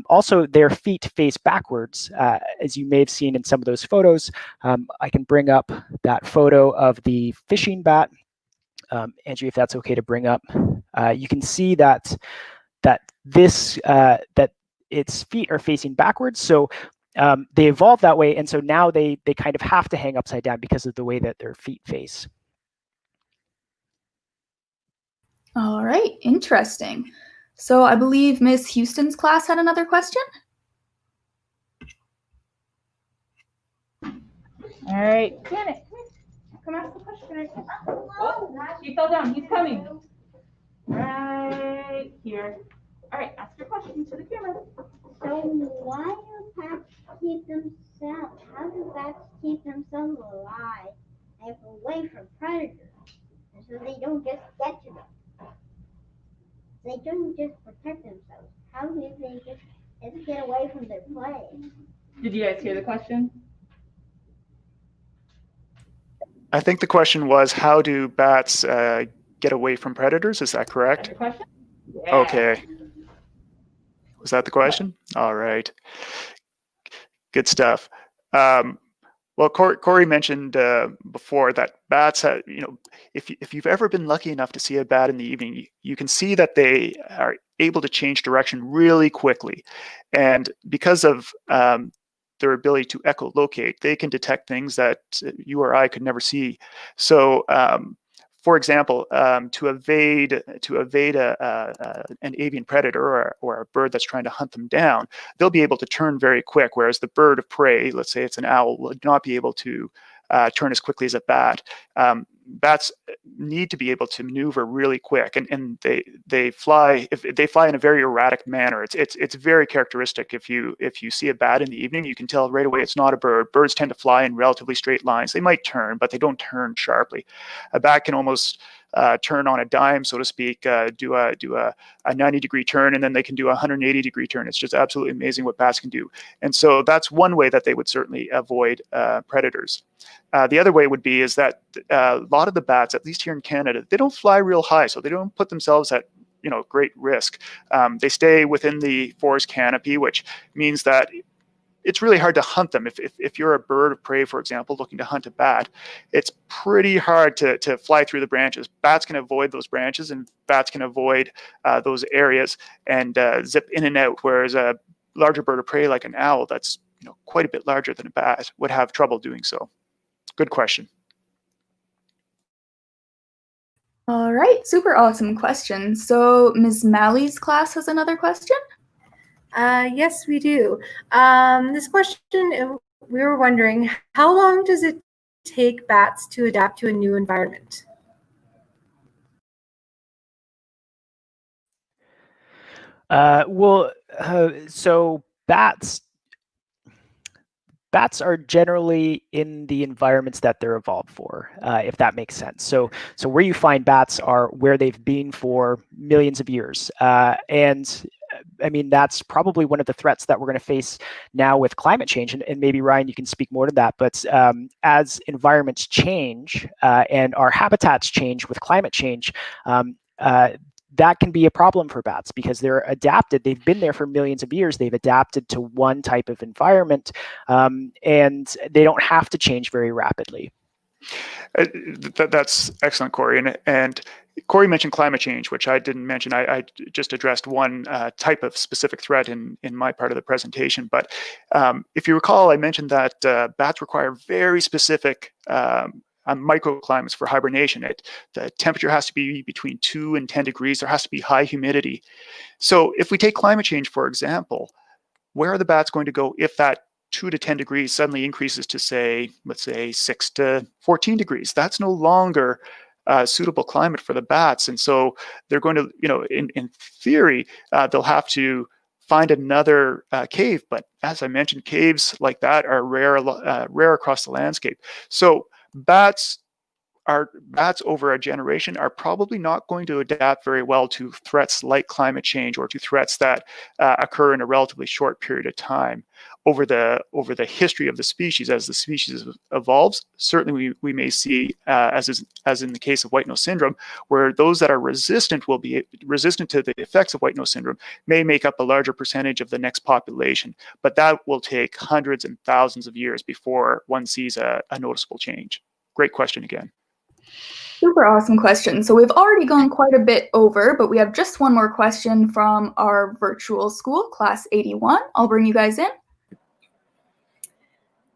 Also, their feet face backwards, as you may have seen in some of those photos. I can bring up that photo of the fishing bat. Andrew, if that's okay to bring up, you can see that its feet are facing backwards. So they evolved that way, and so now they kind of have to hang upside down because of the way that their feet face. All right, interesting. So I believe Ms. Houston's class had another question. All right, Janet, come ask the question. Oh, she fell down. He's coming. Right here. All right, ask your question to the camera. So why do bats keep themselves? How do bats keep themselves alive and away from predators, and so they don't just get to them? They don't just protect themselves. How do they just get away from their prey? Did you guys hear the question? I think the question was, how do bats get away from predators? Is that correct? Question? Yeah. Okay. Was that the question? All right. Good stuff. Well, Cory mentioned before that bats, if you've ever been lucky enough to see a bat in the evening, you can see that they are able to change direction really quickly. And because of their ability to echolocate, they can detect things that you or I could never see. So, for example, to evade an avian predator or a bird that's trying to hunt them down, they'll be able to turn very quick, whereas the bird of prey, let's say it's an owl, will not be able to turn as quickly as a bat. bats need to be able to maneuver really quick, and they fly in a very erratic manner. It's very characteristic. If you see a bat in the evening, you can tell right away it's not a bird. Birds tend to fly in relatively straight lines. They might turn, but they don't turn sharply. A bat can almost turn on a dime, so to speak, do a 90-degree turn, and then they can do a 180-degree turn. It's just absolutely amazing what bats can do. And so that's one way that they would certainly avoid predators. The other way would be is that a lot of the bats, at least here in Canada, they don't fly real high, so they don't put themselves at great risk. They stay within the forest canopy, which means that it's really hard to hunt them. If you're a bird of prey, for example, looking to hunt a bat, it's pretty hard to fly through the branches. Bats can avoid those branches, and bats can avoid those areas and zip in and out, whereas a larger bird of prey like an owl that's quite a bit larger than a bat would have trouble doing so. Good question. All right, super awesome question. So Ms. Malley's class has another question? Yes, we do. This question, we were wondering, how long does it take bats to adapt to a new environment? So bats are generally in the environments that they're evolved for, if that makes sense. So where you find bats are where they've been for millions of years. And I mean, that's probably one of the threats that we're going to face now with climate change. And maybe, Ryan, you can speak more to that. But as environments change and our habitats change with climate change, that can be a problem for bats because they're adapted. They've been there for millions of years. They've adapted to one type of environment, and they don't have to change very rapidly. That's excellent, Cory. And Cory mentioned climate change, which I didn't mention. I just addressed one type of specific threat in my part of the presentation. But if you recall, I mentioned that bats require very specific microclimates for hibernation. The temperature has to be between 2 and 10 degrees. There has to be high humidity. So if we take climate change, for example, where are the bats going to go if that 2 to 10 degrees suddenly increases to, say, let's say 6 to 14 degrees? That's no longer a suitable climate for the bats. And so they're going to, in theory, they'll have to find another cave. But as I mentioned, caves like that are rare across the landscape. So bats over a generation are probably not going to adapt very well to threats like climate change or to threats that occur in a relatively short period of time. Over the history of the species, as the species evolves, certainly we may see, as in the case of white nose syndrome, where those that are resistant will be resistant to the effects of white nose syndrome may make up a larger percentage of the next population. But that will take hundreds and thousands of years before one sees a noticeable change. Great question again. Super awesome question. So we've already gone quite a bit over, but we have just one more question from our virtual school, class 81. I'll bring you guys in.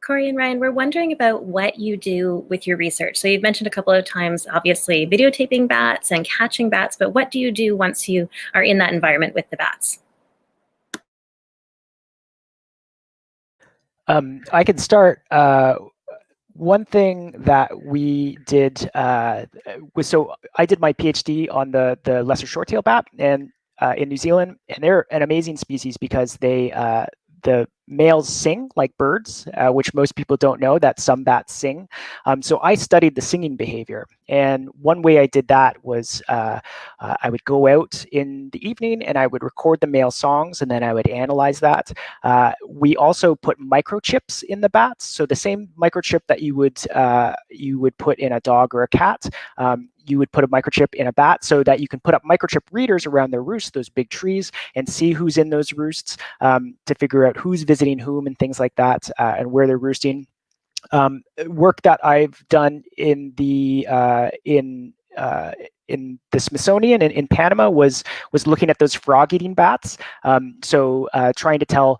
Cory and Ryan, we're wondering about what you do with your research. So you've mentioned a couple of times, obviously, videotaping bats and catching bats, but what do you do once you are in that environment with the bats? I can start. One thing that we did was, so I did my PhD on the lesser short-tailed bat and in New Zealand, and they're an amazing species because they the males sing like birds, which most people don't know that some bats sing. So I studied the singing behavior. And one way I did that was I would go out in the evening and I would record the male songs and then I would analyze that. We also put microchips in the bats. So the same microchip that you would put in a dog or a cat, you would put a microchip in a bat so that you can put up microchip readers around their roosts, those big trees, and see who's in those roosts to figure out who's visiting whom and things like that, and where they're roosting. Work that I've done in the Smithsonian in Panama was looking at those frog-eating bats. So trying to tell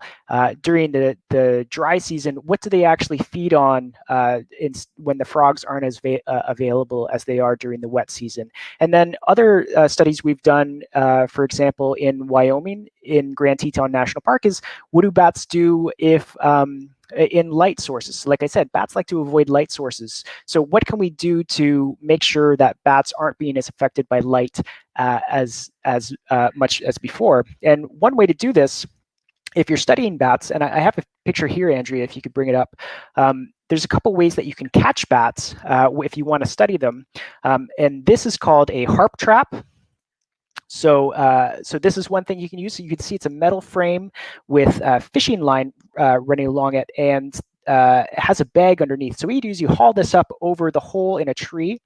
during the dry season, what do they actually feed on when the frogs aren't as available as they are during the wet season. And then other studies we've done, for example, in Wyoming, in Grand Teton National Park, is what do bats do if in light sources. Like I said, bats like to avoid light sources. So what can we do to make sure that bats aren't being as affected by light as much as before? And one way to do this, if you're studying bats, and I have a picture here, Andrea, if you could bring it up. There's a couple ways that you can catch bats if you want to study them. And this is called a harp trap. So this is one thing you can use. So you can see it's a metal frame with a fishing line running along it, and it has a bag underneath. So what you do is you haul this up over the hole in a tree.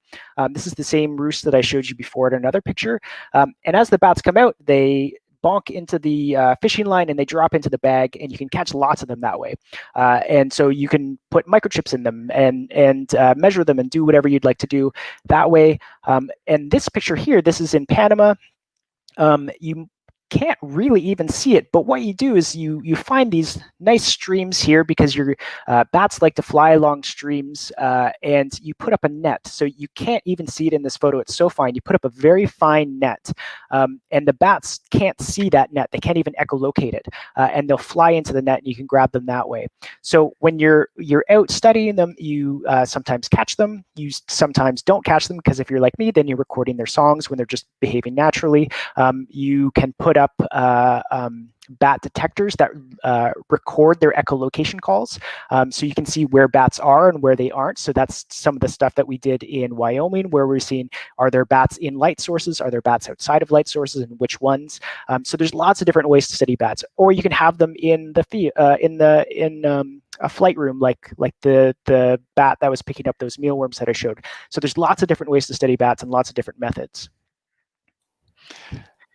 This is the same roost that I showed you before in another picture. And as the bats come out, they bonk into the fishing line and they drop into the bag, and you can catch lots of them that way. And so you can put microchips in them and measure them and do whatever you'd like to do that way. And this picture here, this is in Panama. You can't really even see it, but what you do is you find these nice streams here because your bats like to fly along streams, and you put up a net. So you can't even see it in this photo. It's so fine. You put up a very fine net, and the bats can't see that net. They can't even echolocate it, and they'll fly into the net, and you can grab them that way. So when you're out studying them, you sometimes catch them. You sometimes don't catch them because if you're like me, then you're recording their songs when they're just behaving naturally. You can put up bat detectors that record their echolocation calls, so you can see where bats are and where they aren't. So that's some of the stuff that we did in Wyoming, where we're seeing, are there bats in light sources, are there bats outside of light sources, and which ones. So there's lots of different ways to study bats, or you can have them in the a flight room, like the bat that was picking up those mealworms that I showed. So there's lots of different ways to study bats and lots of different methods.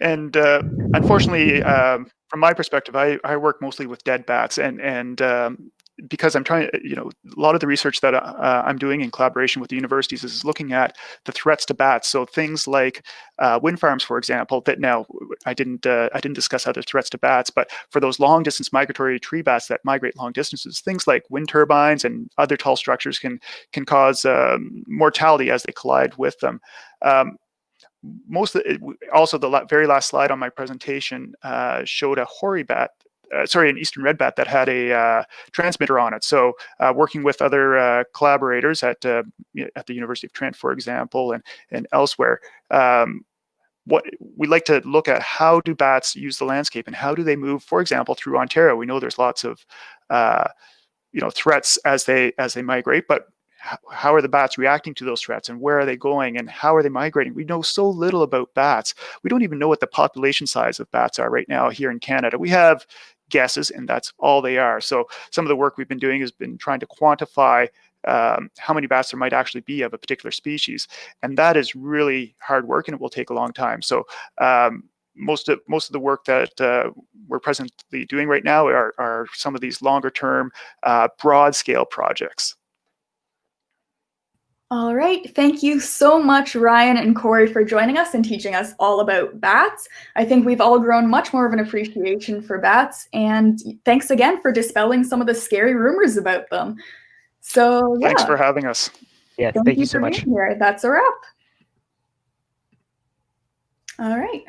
And unfortunately, from my perspective, I work mostly with dead bats, and because I'm trying, a lot of the research that I'm doing in collaboration with the universities is looking at the threats to bats. So things like wind farms, for example. That now I didn't discuss other threats to bats, but for those long distance migratory tree bats that migrate long distances, things like wind turbines and other tall structures can cause mortality as they collide with them. Also, the very last slide on my presentation showed a hoary bat, an eastern red bat that had a transmitter on it. So working with other collaborators at the University of Trent, for example, and elsewhere, what we like to look at, how do bats use the landscape and how do they move, for example, through Ontario. We know there's lots of threats as they migrate, but how are the bats reacting to those threats, and where are they going, and how are they migrating? We know so little about bats. We don't even know what the population size of bats are right now here in Canada. We have guesses, and that's all they are. So some of the work we've been doing has been trying to quantify how many bats there might actually be of a particular species, and that is really hard work, and it will take a long time. So most of the work that we're presently doing right now are some of these longer term, broad scale projects. All right, thank you so much, Ryan and Cory, for joining us and teaching us all about bats. I think we've all grown much more of an appreciation for bats, and thanks again for dispelling some of the scary rumors about them. So yeah. Thanks for having us. Yeah, thank you so much. Being here. That's a wrap. All right.